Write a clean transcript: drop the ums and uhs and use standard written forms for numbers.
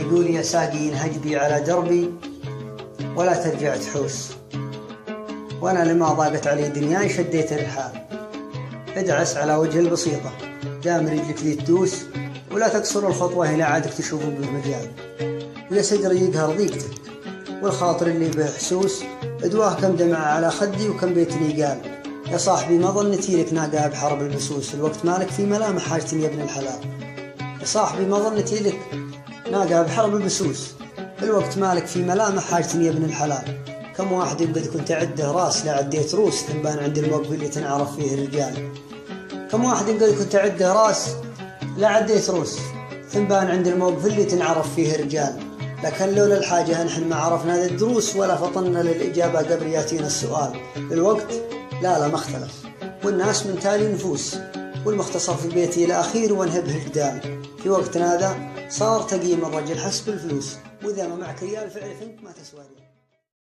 يقول يا ساقي انهج بي على دربي ولا ترجع تحوس، وأنا لما ضاقت علي دنياي شديت الرحال. ادعس على وجه البسيطة دام رجلك ذي تدوس، ولا تقصر الخطوة إلى عادك تشوف بالمجال. ويا صدري يقهر ضيقتك والخاطر اللي به حسوس، ادواه كم دمع على خدي وكم بيتني قال. يا صاحبي ما ظنتي لك ناقة بحرب البسوس، الوقت مالك في ملامح حاجتني يا ابن الحلال. يا صاحبي ما ظنتي لك ناقة بحرب البسوس، الوقت مالك في ملامح حاجتني يا ابن الحلال. كم واحد قد كنت أعده راس لا عديت روس، تنبان عند الموقف اللي تنعرف فيه الرجال. كم واحد قد كنت أعده راس لا عديت روس، تنبان عند الموقف اللي تنعرف فيه الرجال. لكن لولا الحاجة نحن ما عرفنا ذي الدروس، ولا فطنا للإجابة قبل ياتينا السؤال. الوقت لا ما اختلف، والناس من تالي نفوس، والمختصر في بيتي الأخير وانهبه الجدال. في وقتنا هذا صار تقييم الرجل حسب الفلوس، وإذا ما معك ريال فعرف أنت ما تسوى ريال.